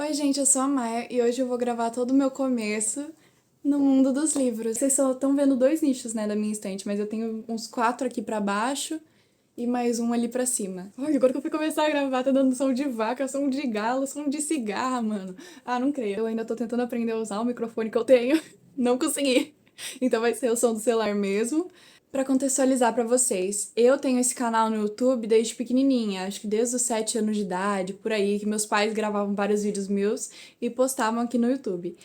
Oi, gente, eu sou a Maia e hoje eu vou gravar todo o meu começo no mundo dos livros. Vocês só estão vendo dois nichos, né, da minha estante, mas eu tenho uns quatro aqui pra baixo e mais um ali pra cima. Ai, agora que eu fui começar a gravar, tá dando som de vaca, som de galo, som de cigarra, mano. Ah, não creio. Eu ainda tô tentando aprender a usar o microfone que eu tenho. Não consegui. Então vai ser o som do celular mesmo. Pra contextualizar pra vocês, eu tenho esse canal no YouTube desde pequenininha, acho que desde os 7 anos de idade, por aí, que meus pais gravavam vários vídeos meus e postavam aqui no YouTube.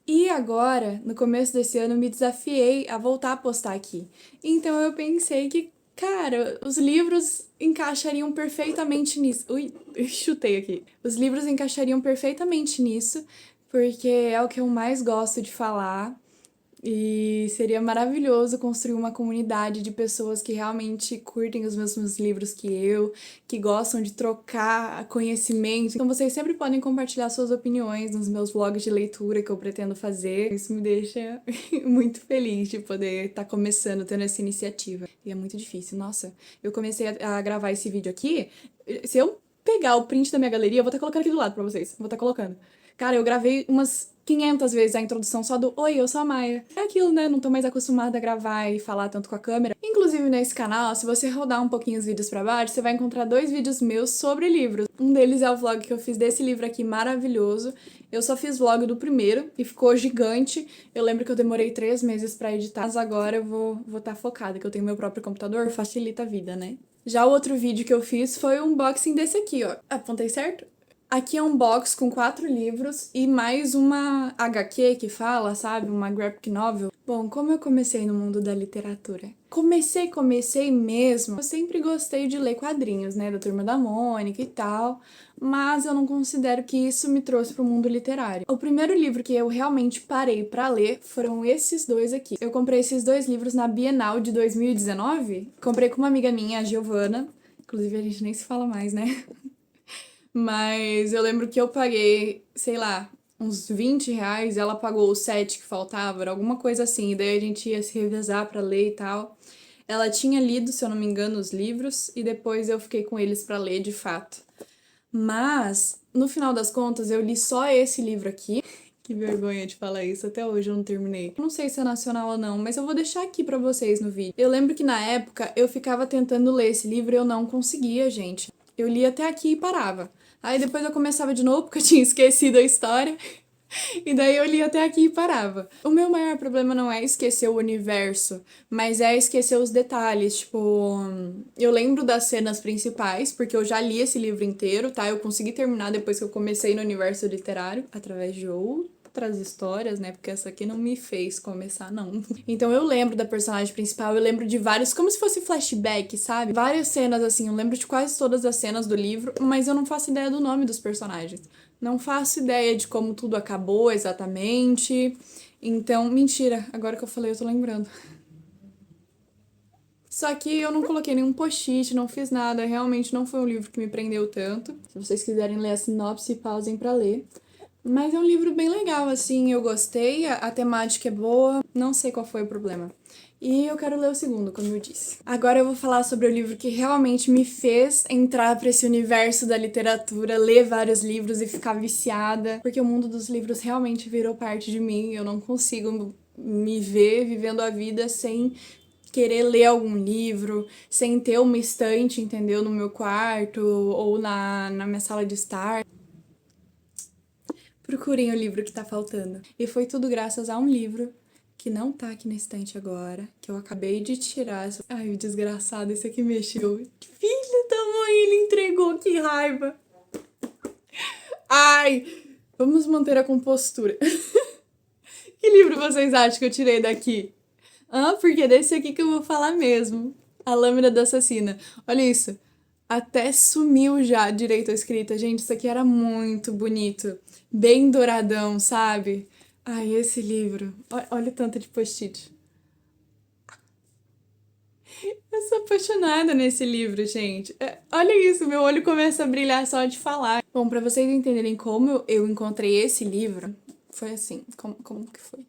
E agora, no começo desse ano, eu me desafiei a voltar a postar aqui. Então eu pensei que, cara, os livros encaixariam perfeitamente nisso. Ui, chutei aqui. Os livros encaixariam perfeitamente nisso, porque é o que eu mais gosto de falar. E seria maravilhoso construir uma comunidade de pessoas que realmente curtem os mesmos livros que eu, que gostam de trocar conhecimento. Então vocês sempre podem compartilhar suas opiniões nos meus vlogs de leitura que eu pretendo fazer. Isso me deixa muito feliz de poder estar começando, tendo essa iniciativa. E é muito difícil. Nossa, eu comecei a gravar esse vídeo aqui. Se eu pegar o print da minha galeria, eu vou estar colocando aqui do lado pra vocês. Vou estar colocando. Cara, eu gravei umas 500 vezes a introdução só do Oi, eu sou a Maia. É aquilo, né? Não tô mais acostumada a gravar e falar tanto com a câmera. Inclusive, nesse canal, se você rodar um pouquinho os vídeos pra baixo, você vai encontrar dois vídeos meus sobre livros. Um deles é o vlog que eu fiz desse livro aqui maravilhoso. Eu só fiz vlog do primeiro e ficou gigante. Eu lembro que eu demorei 3 meses pra editar, mas agora eu vou tá focada, que eu tenho meu próprio computador, facilita a vida, né? Já o outro vídeo que eu fiz foi um unboxing desse aqui, ó. Apontei certo? Aqui é um box com 4 livros e mais uma HQ que fala, sabe? Uma graphic novel. Bom, como eu comecei no mundo da literatura? Comecei mesmo. Eu sempre gostei de ler quadrinhos, né? Da Turma da Mônica e tal. Mas eu não considero que isso me trouxe pro mundo literário. O primeiro livro que eu realmente parei pra ler foram esses dois aqui. Eu comprei esses dois livros na Bienal de 2019. Comprei com uma amiga minha, a Giovana. Inclusive, a gente nem se fala mais, né? Mas eu lembro que eu paguei, sei lá, uns 20 reais, ela pagou o 7 que faltava, era alguma coisa assim, e daí a gente ia se revezar pra ler e tal. Ela tinha lido, se eu não me engano, os livros, e depois eu fiquei com eles pra ler de fato. Mas, no final das contas, eu li só esse livro aqui. Que vergonha de falar isso, até hoje eu não terminei. Não sei se é nacional ou não, mas eu vou deixar aqui pra vocês no vídeo. Eu lembro que na época eu ficava tentando ler esse livro e eu não conseguia, gente. Eu li até aqui e parava. Aí depois eu começava de novo porque eu tinha esquecido a história. E daí eu li até aqui e parava. O meu maior problema não é esquecer o universo, mas é esquecer os detalhes. Tipo, eu lembro das cenas principais, porque eu já li esse livro inteiro, tá? Eu consegui terminar depois que eu comecei no universo literário, através de outras histórias, né? Porque essa aqui não me fez começar, não. Então eu lembro da personagem principal, eu lembro de vários, como se fosse flashback, sabe? Várias cenas, assim, eu lembro de quase todas as cenas do livro, mas eu não faço ideia do nome dos personagens. Não faço ideia de como tudo acabou exatamente. Então, mentira, agora que eu falei, eu tô lembrando. Só que eu não coloquei nenhum post-it, não fiz nada, realmente não foi um livro que me prendeu tanto. Se vocês quiserem ler a sinopse, pausem pra ler. Mas é um livro bem legal, assim, eu gostei, a temática é boa, não sei qual foi o problema. E eu quero ler o segundo, como eu disse. Agora eu vou falar sobre o livro que realmente me fez entrar para esse universo da literatura, ler vários livros e ficar viciada, porque o mundo dos livros realmente virou parte de mim, eu não consigo me ver vivendo a vida sem querer ler algum livro, sem ter uma estante, entendeu, no meu quarto ou na minha sala de estar. Procurem o livro que tá faltando. E foi tudo graças a um livro que não tá aqui na estante agora, que eu acabei de tirar. Ai, o desgraçado, esse aqui mexeu. Filho da mãe, ele entregou, que raiva. Ai, vamos manter a compostura. Que livro vocês acham que eu tirei daqui? Ah, porque é desse aqui que eu vou falar mesmo. A Lâmina da Assassina. Olha isso. Até sumiu já direito a escrita. Gente, isso aqui era muito bonito. Bem douradão, sabe? Ai, esse livro. Olha o tanto de post-it. Eu sou apaixonada nesse livro, gente. Olha isso, meu olho começa a brilhar só de falar. Bom, pra vocês entenderem como eu encontrei esse livro, foi assim. Como que foi?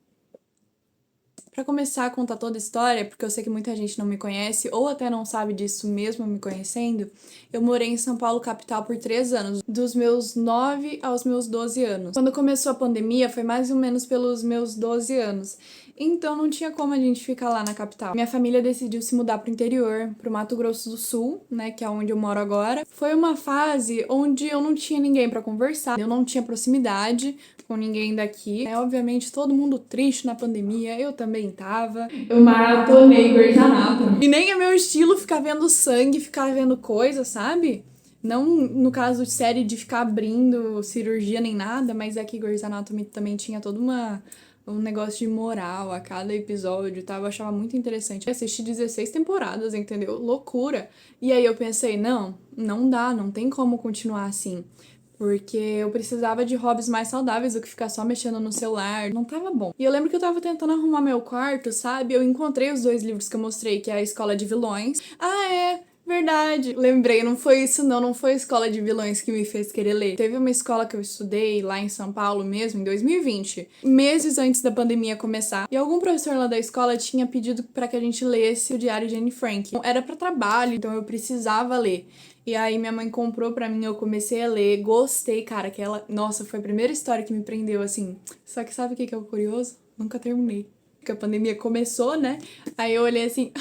Pra começar a contar toda a história, porque eu sei que muita gente não me conhece, ou até não sabe disso mesmo me conhecendo, eu morei em São Paulo, capital, por 3 anos, dos meus 9 aos meus 12 anos. Quando começou a pandemia, foi mais ou menos pelos meus 12 anos. Então não tinha como a gente ficar lá na capital. Minha família decidiu se mudar pro interior, pro Mato Grosso do Sul, né, que é onde eu moro agora. Foi uma fase onde eu não tinha ninguém pra conversar, eu não tinha proximidade com ninguém daqui. Obviamente, todo mundo triste na pandemia, eu também tava. Eu maratonei Grey's Anatomy. E nem é meu estilo ficar vendo sangue, ficar vendo coisa, sabe? Não no caso de série de ficar abrindo cirurgia nem nada, mas é que Grey's Anatomy também tinha toda um negócio de moral a cada episódio, tá? Eu achava muito interessante. Eu assisti 16 temporadas, entendeu? Loucura. E aí eu pensei, não dá, não tem como continuar assim. Porque eu precisava de hobbies mais saudáveis do que ficar só mexendo no celular. Não tava bom. E eu lembro que eu tava tentando arrumar meu quarto, sabe? Eu encontrei os 2 livros que eu mostrei, que é A Escola de Vilões. Ah, é! Verdade. Lembrei, não foi isso não foi a Escola de Vilões que me fez querer ler. Teve uma escola que eu estudei lá em São Paulo mesmo, em 2020, meses antes da pandemia começar. E algum professor lá da escola tinha pedido pra que a gente lesse o Diário de Anne Frank. Era pra trabalho, então eu precisava ler. E aí minha mãe comprou pra mim, eu comecei a ler, gostei, cara, que ela... Nossa, foi a primeira história que me prendeu, assim. Só que sabe o que é o curioso? Nunca terminei. Porque a pandemia começou, né? Aí eu olhei assim,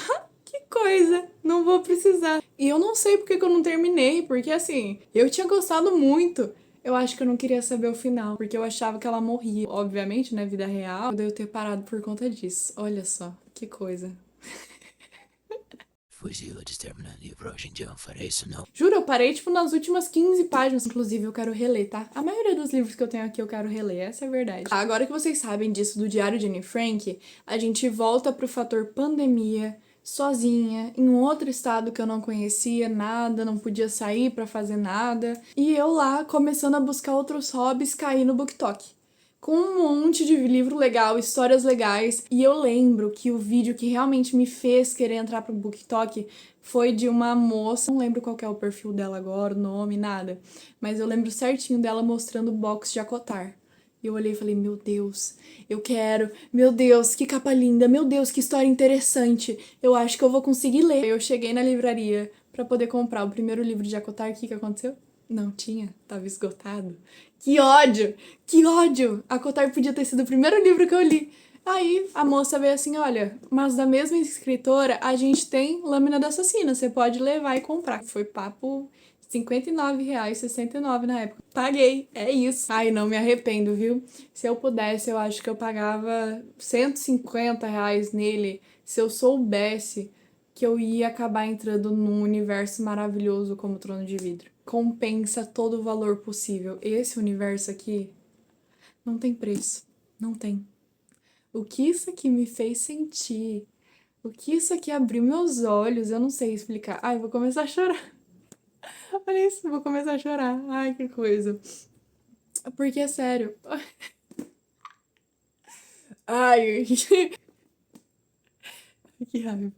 que coisa, não vou precisar. E eu não sei porque que eu não terminei, porque assim, eu tinha gostado muito. Eu acho que eu não queria saber o final, porque eu achava que ela morria. Obviamente, na vida real, eu devo ter parado por conta disso. Olha só, que coisa. Fugila determinando e hoje em dia eu não farei isso não. Juro, eu parei, tipo, nas últimas 15 páginas. Inclusive, eu quero reler, tá? A maioria dos livros que eu tenho aqui eu quero reler, essa é a verdade. Agora que vocês sabem disso do Diário de Anne Frank, a gente volta pro fator pandemia, sozinha, em um outro estado que eu não conhecia nada, não podia sair pra fazer nada. E eu lá, começando a buscar outros hobbies, caí no BookTok com um monte de livro legal, histórias legais. E eu lembro que o vídeo que realmente me fez querer entrar pro BookTok foi de uma moça, não lembro qual que é o perfil dela agora, o nome, nada. Mas eu lembro certinho dela mostrando o box de Acotar. E eu olhei e falei, meu Deus, eu quero, meu Deus, que capa linda, meu Deus, que história interessante. Eu acho que eu vou conseguir ler. Eu cheguei na livraria pra poder comprar o primeiro livro de Acotar, o que aconteceu? Não tinha, tava esgotado. Que ódio! Que ódio! A Kotar podia ter sido o primeiro livro que eu li. Aí a moça veio assim, olha, mas da mesma escritora a gente tem Lâmina da Assassina, você pode levar e comprar. Foi papo R$ 59,00, 69 na época. Paguei, é isso. Ai, não me arrependo, viu? Se eu pudesse, eu acho que eu pagava R$ 150 nele, se eu soubesse que eu ia acabar entrando num universo maravilhoso como Trono de Vidro. Compensa todo o valor possível. Esse universo aqui não tem preço. Não tem. O que isso aqui me fez sentir, o que isso aqui abriu meus olhos, eu não sei explicar. Ai, vou começar a chorar. Olha isso, vou começar a chorar. Ai, que coisa. Porque é sério. Ai, que raiva.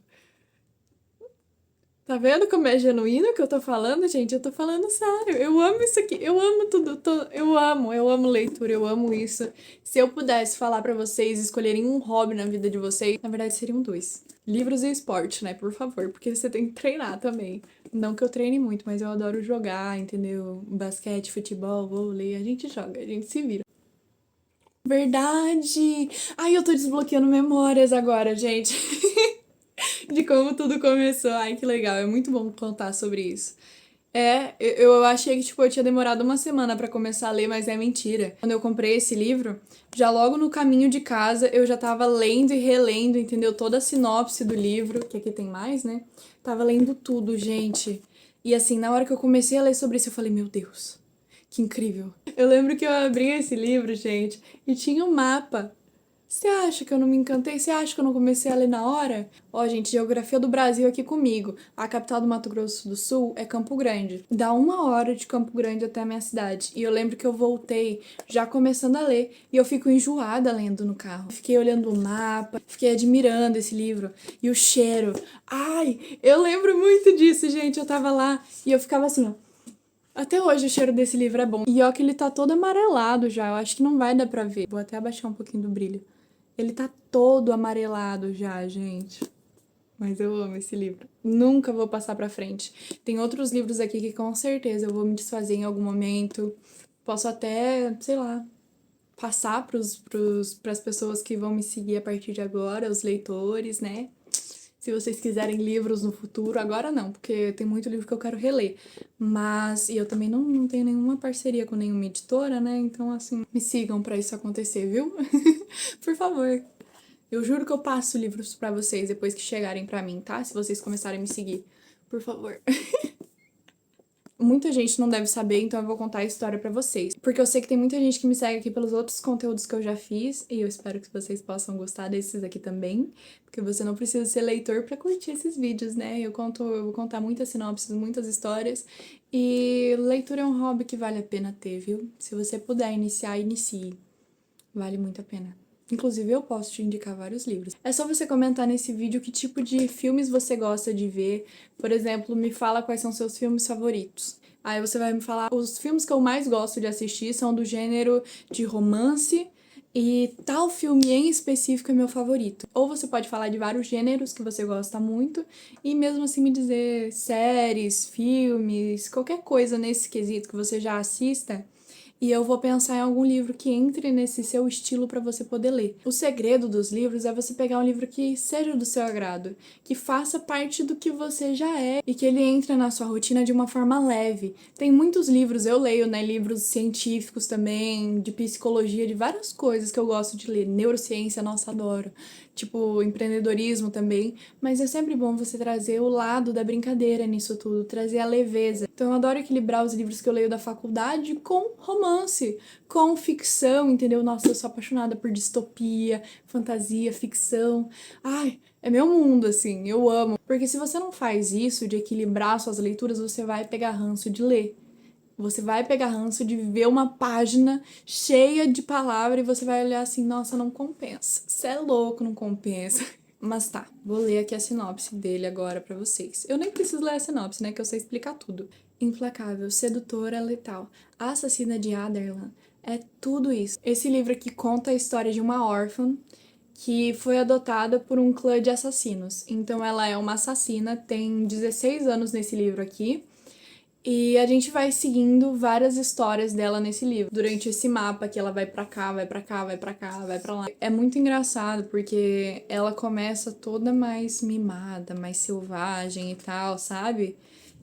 Tá vendo como é genuíno o que eu tô falando, gente? Eu tô falando sério. Eu amo isso aqui. Eu amo tudo. Eu amo leitura. Eu amo isso. Se eu pudesse falar pra vocês escolherem um hobby na vida de vocês, na verdade seriam 2. Livros e esporte, né? Por favor, porque você tem que treinar também. Não que eu treine muito, mas eu adoro jogar, entendeu? Basquete, futebol, vôlei. A gente joga, a gente se vira. Verdade! Ai, eu tô desbloqueando memórias agora, gente. De como tudo começou. Ai, que legal. É muito bom contar sobre isso. Eu achei que, tipo, eu tinha demorado uma semana pra começar a ler, mas é mentira. Quando eu comprei esse livro, já logo no caminho de casa, eu já tava lendo e relendo, entendeu? Toda a sinopse do livro, que aqui tem mais, né? Tava lendo tudo, gente. E assim, na hora que eu comecei a ler sobre isso, eu falei, meu Deus, que incrível. Eu lembro que eu abri esse livro, gente, e tinha um mapa. Você acha que eu não me encantei? Você acha que eu não comecei a ler na hora? Ó, gente, geografia do Brasil aqui comigo. A capital do Mato Grosso do Sul é Campo Grande. Dá 1 hora de Campo Grande até a minha cidade. E eu lembro que eu voltei já começando a ler. E eu fico enjoada lendo no carro. Fiquei olhando o mapa, fiquei admirando esse livro. E o cheiro. Ai, eu lembro muito disso, gente. Eu tava lá e eu ficava assim, ó. Até hoje o cheiro desse livro é bom. E ó que ele tá todo amarelado já. Eu acho que não vai dar pra ver. Vou até abaixar um pouquinho do brilho. Ele tá todo amarelado já, gente. Mas eu amo esse livro. Nunca vou passar pra frente. Tem outros livros aqui que com certeza eu vou me desfazer em algum momento. Posso até, sei lá, passar pras pessoas que vão me seguir a partir de agora, os leitores, né? Se vocês quiserem livros no futuro, agora não, porque tem muito livro que eu quero reler. Mas, e eu também não tenho nenhuma parceria com nenhuma editora, né? Então, assim, me sigam pra isso acontecer, viu? Por favor. Eu juro que eu passo livros pra vocês depois que chegarem pra mim, tá? Se vocês começarem a me seguir. Por favor. Muita gente não deve saber, então eu vou contar a história pra vocês. Porque eu sei que tem muita gente que me segue aqui pelos outros conteúdos que eu já fiz, e eu espero que vocês possam gostar desses aqui também, porque você não precisa ser leitor pra curtir esses vídeos, né? Eu vou contar muitas sinopses, muitas histórias, e leitura é um hobby que vale a pena ter, viu? Se você puder iniciar, inicie. Vale muito a pena. Inclusive, eu posso te indicar vários livros. É só você comentar nesse vídeo que tipo de filmes você gosta de ver. Por exemplo, me fala quais são seus filmes favoritos. Aí você vai me falar, os filmes que eu mais gosto de assistir são do gênero de romance e tal filme em específico é meu favorito. Ou você pode falar de vários gêneros que você gosta muito e mesmo assim me dizer séries, filmes, qualquer coisa nesse quesito que você já assista. E eu vou pensar em algum livro que entre nesse seu estilo para você poder ler. O segredo dos livros é você pegar um livro que seja do seu agrado, que faça parte do que você já é e que ele entre na sua rotina de uma forma leve. Tem muitos livros, eu leio, né, livros científicos também, de psicologia, de várias coisas que eu gosto de ler. Neurociência, nossa, adoro. Tipo, empreendedorismo também, mas é sempre bom você trazer o lado da brincadeira nisso tudo, trazer a leveza. Então eu adoro equilibrar os livros que eu leio da faculdade com romance, com ficção, entendeu? Nossa, eu sou apaixonada por distopia, fantasia, ficção. Ai, é meu mundo, assim, eu amo. Porque se você não faz isso, de equilibrar suas leituras, você vai pegar ranço de ler. Você vai pegar ranço de ver uma página cheia de palavra e você vai olhar assim, nossa, não compensa. Você é louco, não compensa. Mas tá, vou ler aqui a sinopse dele agora pra vocês. Eu nem preciso ler a sinopse, né, que eu sei explicar tudo. Implacável, sedutora, letal, assassina de Aderlan. É tudo isso. Esse livro aqui conta a história de uma órfã que foi adotada por um clã de assassinos. Então ela é uma assassina, tem 16 anos nesse livro aqui. E a gente vai seguindo várias histórias dela nesse livro. Durante esse mapa que ela vai pra cá, vai pra cá, vai pra cá, vai pra lá. É muito engraçado porque ela começa toda mais mimada, mais selvagem e tal, sabe?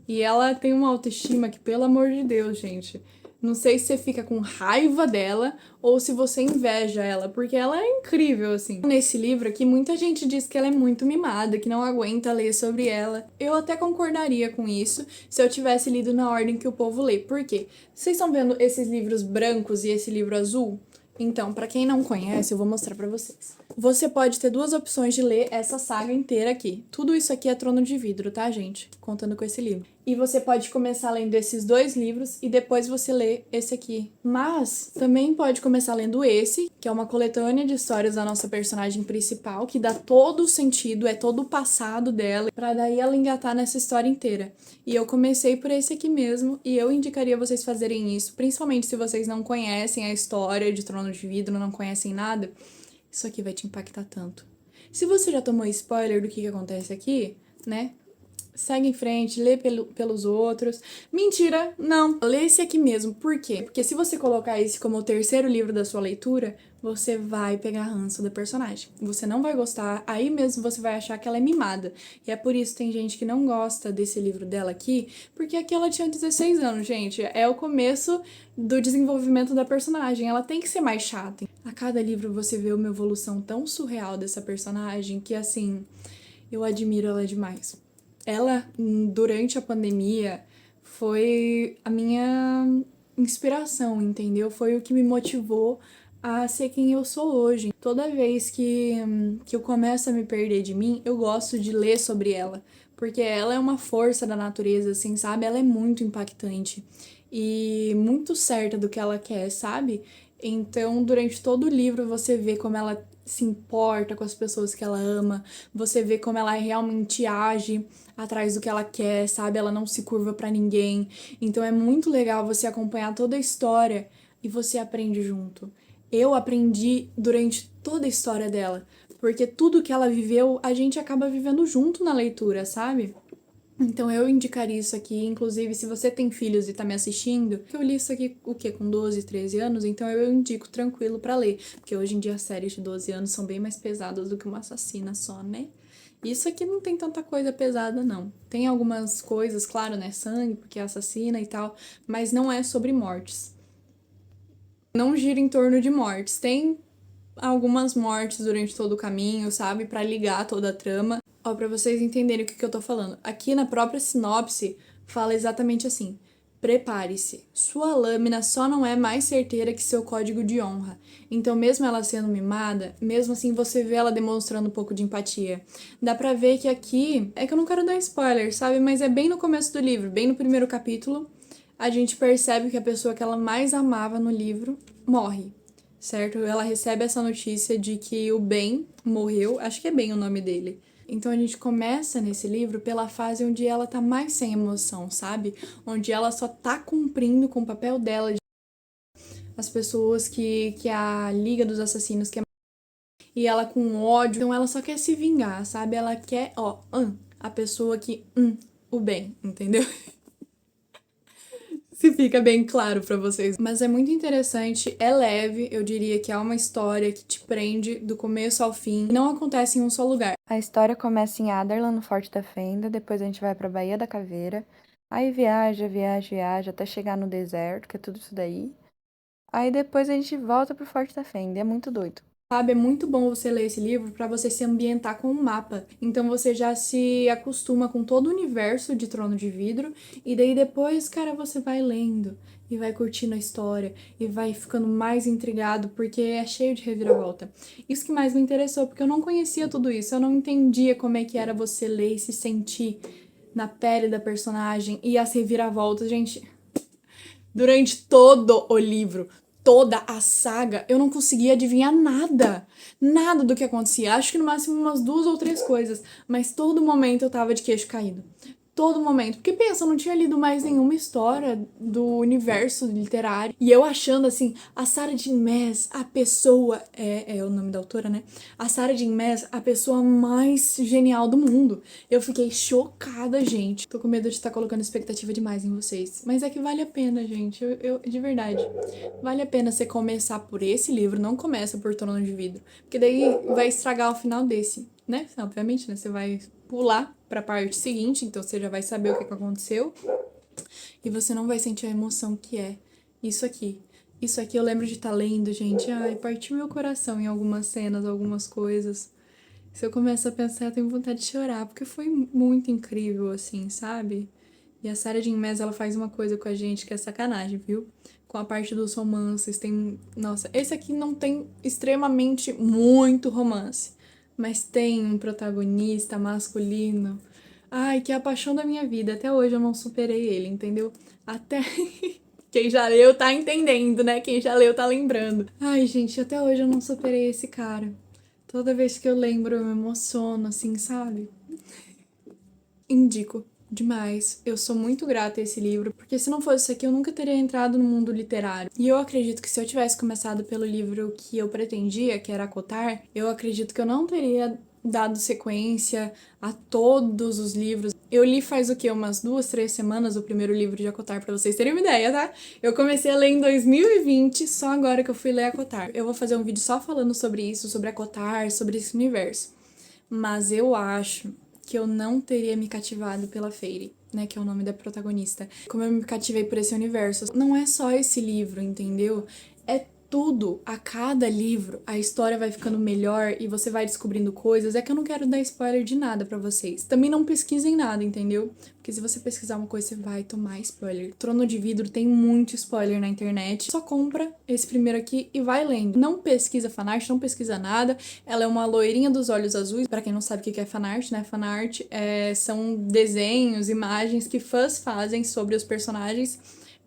E ela tem uma autoestima que, pelo amor de Deus, gente. Não sei se você fica com raiva dela ou se você inveja ela, porque ela é incrível, assim. Nesse livro aqui, muita gente diz que ela é muito mimada, que não aguenta ler sobre ela. Eu até concordaria com isso se eu tivesse lido na ordem que o povo lê. Por quê? Vocês estão vendo esses livros brancos e esse livro azul? Então, pra quem não conhece, eu vou mostrar pra vocês. Você pode ter duas opções de ler essa saga inteira aqui. Tudo isso aqui é Trono de Vidro, tá, gente? Contando com esse livro. E você pode começar lendo esses dois livros e depois você lê esse aqui. Mas também pode começar lendo esse, que é uma coletânea de histórias da nossa personagem principal, que dá todo o sentido, é todo o passado dela, pra daí ela engatar nessa história inteira. E eu comecei por esse aqui mesmo, e eu indicaria vocês fazerem isso, principalmente se vocês não conhecem a história de Trono de Vidro, não conhecem nada. Isso aqui vai te impactar tanto. Se você já tomou spoiler do que acontece aqui, né? Segue em frente, lê pelos outros. Mentira, não. Lê esse aqui mesmo. Por quê? Porque se você colocar esse como o terceiro livro da sua leitura, você vai pegar ranço da personagem. Você não vai gostar, aí mesmo você vai achar que ela é mimada. E é por isso que tem gente que não gosta desse livro dela aqui, porque aqui ela tinha 16 anos, gente. É o começo do desenvolvimento da personagem. Ela tem que ser mais chata. A cada livro você vê uma evolução tão surreal dessa personagem que, assim, eu admiro ela demais. Ela, durante a pandemia, foi a minha inspiração, entendeu? Foi o que me motivou a ser quem eu sou hoje. Toda vez que eu começo a me perder de mim, eu gosto de ler sobre ela, porque ela é uma força da natureza, assim, sabe? Ela é muito impactante e muito certa do que ela quer, sabe? Então, durante todo o livro, você vê como ela se importa com as pessoas que ela ama, você vê como ela realmente age atrás do que ela quer, sabe? Ela não se curva pra ninguém. Então é muito legal você acompanhar toda a história e você aprende junto. eu aprendi durante toda a história dela, porque tudo que ela viveu, a gente acaba vivendo junto na leitura, sabe? Então eu indicaria isso aqui, inclusive se você tem filhos e tá me assistindo, eu li isso aqui o quê? Com 12, 13 anos, então eu indico tranquilo pra ler, porque hoje em dia as séries de 12 anos são bem mais pesadas do que uma assassina só, né? Isso aqui não tem tanta coisa pesada, não. Tem algumas coisas, claro, né? Sangue, porque é assassina e tal, mas não é sobre mortes. Não gira em torno de mortes. Tem algumas mortes durante todo o caminho, sabe? Pra ligar toda a trama. Ó, pra vocês entenderem o que eu tô falando. Aqui na própria sinopse fala exatamente assim: prepare-se, sua lâmina só não é mais certeira que seu código de honra. Então, mesmo ela sendo mimada, mesmo assim você vê ela demonstrando um pouco de empatia. Dá pra ver que aqui, é que eu não quero dar spoiler, sabe? Mas é bem no começo do livro, bem no primeiro capítulo, a gente percebe que a pessoa que ela mais amava no livro morre. Certo? Ela recebe essa notícia de que o Ben morreu, acho que é Ben o nome dele. Então a gente começa nesse livro pela fase onde ela tá mais sem emoção, sabe? Onde ela só tá cumprindo com o papel dela de as pessoas que a Liga dos Assassinos quer. E ela com ódio, então ela só quer se vingar, sabe? Ela quer, ó, a pessoa que, o bem, entendeu? Se fica bem claro pra vocês. Mas é muito interessante, é leve, eu diria que é uma história que te prende do começo ao fim. Não acontece em um só lugar. A história começa em Adarlan, no Forte da Fenda, depois a gente vai pra Baía da Caveira, aí viaja, viaja, viaja até chegar no deserto, que é tudo isso daí. Aí depois a gente volta pro Forte da Fenda, é muito doido. Sabe, é muito bom você ler esse livro para você se ambientar com o mapa. Então você já se acostuma com todo o universo de Trono de Vidro e daí depois, cara, você vai lendo e vai curtindo a história e vai ficando mais intrigado porque é cheio de reviravolta. Isso que mais me interessou, porque eu não conhecia tudo isso, eu não entendia como é que era você ler e se sentir na pele da personagem e as reviravoltas, gente. Durante todo o livro, toda a saga, eu não conseguia adivinhar nada. Nada do que acontecia. Acho que no máximo umas 2 ou 3 coisas. Mas todo momento eu tava de queixo caído. Todo momento. Porque pensa, eu não tinha lido mais nenhuma história do universo literário. E eu achando assim, a Sarah Jean Maas, a pessoa. É o nome da autora, né? A Sarah Jean Maas, a pessoa mais genial do mundo. Eu fiquei chocada, gente. Tô com medo de estar colocando expectativa demais em vocês. Mas é que vale a pena, gente. De verdade. Vale a pena você começar por esse livro, não começa por Trono de Vidro. Porque daí vai estragar o final desse, né? Obviamente, né? Você vai pular pra parte seguinte, então você já vai saber o que aconteceu. E você não vai sentir a emoção que é isso aqui. Isso aqui eu lembro de estar lendo, gente. Ai, partiu meu coração em algumas cenas, algumas coisas. Se eu começo a pensar, eu tenho vontade de chorar, porque foi muito incrível, assim, sabe? E a Sarah Jean Maas, ela faz uma coisa com a gente que é sacanagem, viu? Com a parte dos romances, tem... Nossa, esse aqui não tem extremamente muito romance, mas tem um protagonista masculino. Ai, que é a paixão da minha vida. Até hoje eu não superei ele, entendeu? Até... Quem já leu tá entendendo, né? Quem já leu tá lembrando. Ai, gente, até hoje eu não superei esse cara. Toda vez que eu lembro, eu me emociono, assim, sabe? Indico demais. Eu sou muito grata a esse livro, porque se não fosse isso aqui, eu nunca teria entrado no mundo literário. E eu acredito que se eu tivesse começado pelo livro que eu pretendia, que era Cotar, eu acredito que eu não teria dado sequência a todos os livros. Eu li faz o quê? Umas 2, 3 semanas o primeiro livro de Acotar, pra vocês terem uma ideia, tá? Eu comecei a ler em 2020, só agora que eu fui ler Acotar. Eu vou fazer um vídeo só falando sobre isso, sobre Acotar, sobre esse universo. Mas eu acho que eu não teria me cativado pela Fairy, né, que é o nome da protagonista. Como eu me cativei por esse universo. Não é só esse livro, entendeu? É tudo. A cada livro, a história vai ficando melhor e você vai descobrindo coisas. É que eu não quero dar spoiler de nada pra vocês. Também não pesquisem nada, entendeu? Porque se você pesquisar uma coisa, você vai tomar spoiler. Trono de Vidro tem muito spoiler na internet. Só compra esse primeiro aqui e vai lendo. Não pesquisa fanart, não pesquisa nada. Ela é uma loirinha dos olhos azuis. Pra quem não sabe o que é fanart, né? Fanart são desenhos, imagens que fãs fazem sobre os personagens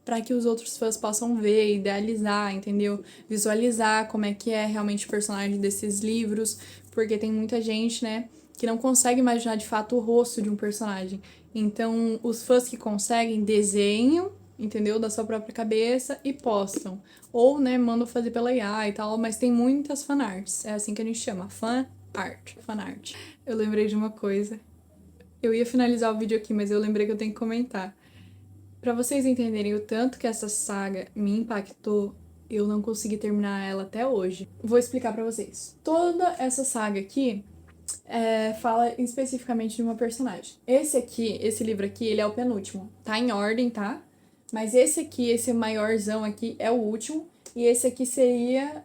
para que os outros fãs possam ver, idealizar, entendeu? Visualizar como é que é realmente o personagem desses livros, porque tem muita gente, né, que não consegue imaginar de fato o rosto de um personagem. Então, os fãs que conseguem desenham entendeu? Da sua própria cabeça e postam. Ou, né, mandam fazer pela IA e tal, mas tem muitas fanarts. É assim que a gente chama, fanart. Eu lembrei de uma coisa. Eu ia finalizar o vídeo aqui, mas eu lembrei que eu tenho que comentar. Pra vocês entenderem o tanto que essa saga me impactou, eu não consegui terminar ela até hoje. Vou explicar pra vocês. Toda essa saga aqui fala especificamente de uma personagem. Esse livro aqui, ele é o penúltimo. Tá em ordem, tá? Mas esse aqui, esse maiorzão aqui, é o último. E esse aqui seria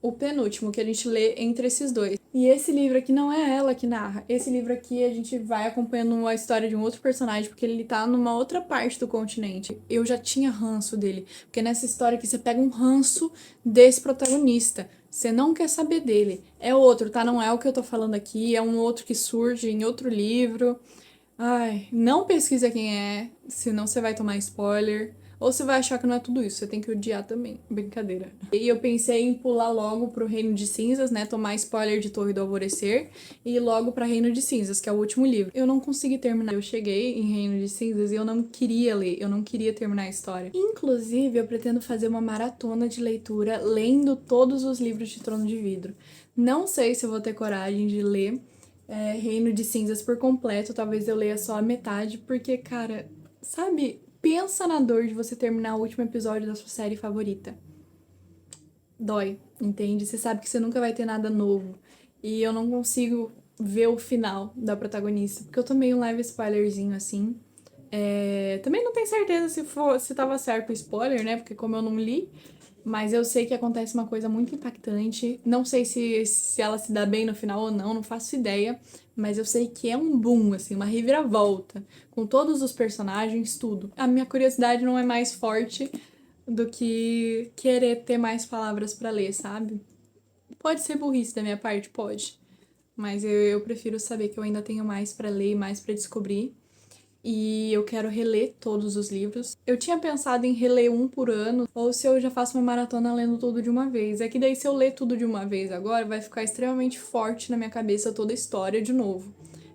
o penúltimo, que a gente lê entre esses dois. E esse livro aqui não é ela que narra. Esse livro aqui a gente vai acompanhando a história de um outro personagem, porque ele tá numa outra parte do continente. Eu já tinha ranço dele, porque nessa história aqui você pega um ranço desse protagonista. Você não quer saber dele. É outro, tá? Não é o que eu tô falando aqui, é um outro que surge em outro livro. Ai, não pesquisa quem é, senão você vai tomar spoiler. Ou você vai achar que não é tudo isso, você tem que odiar também. Brincadeira. E eu pensei em pular logo pro Reino de Cinzas, né? Tomar spoiler de Torre do Alvorecer e ir logo pra Reino de Cinzas, que é o último livro. Eu não consegui terminar. Eu cheguei em Reino de Cinzas e eu não queria ler, eu não queria terminar a história. Inclusive, eu pretendo fazer uma maratona de leitura lendo todos os livros de Trono de Vidro. Não sei se eu vou ter coragem de ler Reino de Cinzas por completo, talvez eu leia só a metade, porque, cara, sabe, pensa na dor de você terminar o último episódio da sua série favorita. Dói, entende? Você sabe que você nunca vai ter nada novo. E eu não consigo ver o final da protagonista, porque eu tomei um leve spoilerzinho assim. Também não tenho certeza se tava certo o spoiler, né? Porque como eu não li, mas eu sei que acontece uma coisa muito impactante. Não sei se ela se dá bem no final ou não, não faço ideia. Mas eu sei que é um boom, assim, uma reviravolta. Com todos os personagens, tudo. A minha curiosidade não é mais forte do que querer ter mais palavras pra ler, sabe? Pode ser burrice da minha parte, pode. Mas eu prefiro saber que eu ainda tenho mais pra ler e mais pra descobrir. E eu quero reler todos os livros. Eu tinha pensado em reler um por ano, ou se eu já faço uma maratona lendo tudo de uma vez. É que daí, se eu ler tudo de uma vez agora, vai ficar extremamente forte na minha cabeça toda a história de novo.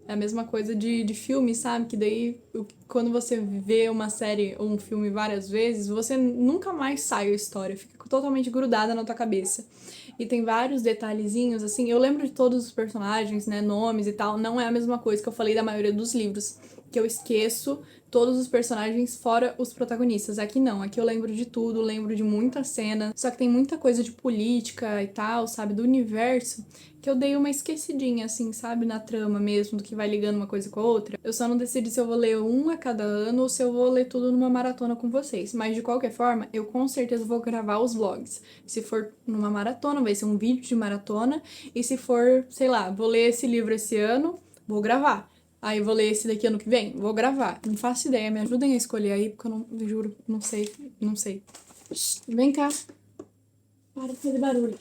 É a mesma coisa de filme, sabe? Que daí, quando você vê uma série ou um filme várias vezes, você nunca mais sai a história, fica totalmente grudada na tua cabeça. E tem vários detalhezinhos, assim, eu lembro de todos os personagens, né, nomes e tal, não é a mesma coisa que eu falei da maioria dos livros, que eu esqueço todos os personagens fora os protagonistas. Aqui não, aqui eu lembro de tudo, lembro de muita cena, só que tem muita coisa de política e tal, sabe, do universo, que eu dei uma esquecidinha, assim, sabe, na trama mesmo, do que vai ligando uma coisa com a outra. Eu só não decidi se eu vou ler um a cada ano ou se eu vou ler tudo numa maratona com vocês. Mas, de qualquer forma, eu com certeza vou gravar os vlogs. Se for numa maratona, vai ser um vídeo de maratona. E se for, sei lá, vou ler esse livro esse ano, vou gravar. Aí vou ler esse daqui ano que vem, vou gravar. Não faço ideia, me ajudem a escolher aí, porque eu não, juro, não sei, não sei. Vem cá. Para de fazer barulho.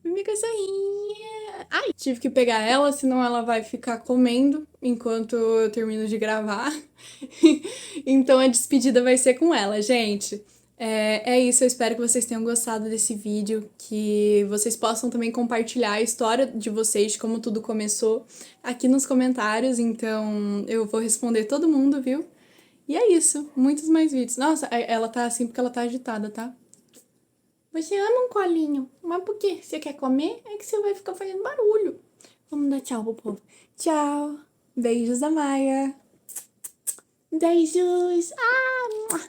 Minha cachorrinha. Ai, tive que pegar ela, senão ela vai ficar comendo enquanto eu termino de gravar. Então a despedida vai ser com ela, gente. É isso, eu espero que vocês tenham gostado desse vídeo, que vocês possam também compartilhar a história de vocês, de como tudo começou, aqui nos comentários, então eu vou responder todo mundo, viu? E é isso, muitos mais vídeos. Nossa, ela tá assim porque ela tá agitada, tá? Você ama um colinho, mas por quê? Você quer comer? É que você vai ficar fazendo barulho. Vamos dar tchau pro povo. Tchau. Beijos da Maia. Beijos. Ah!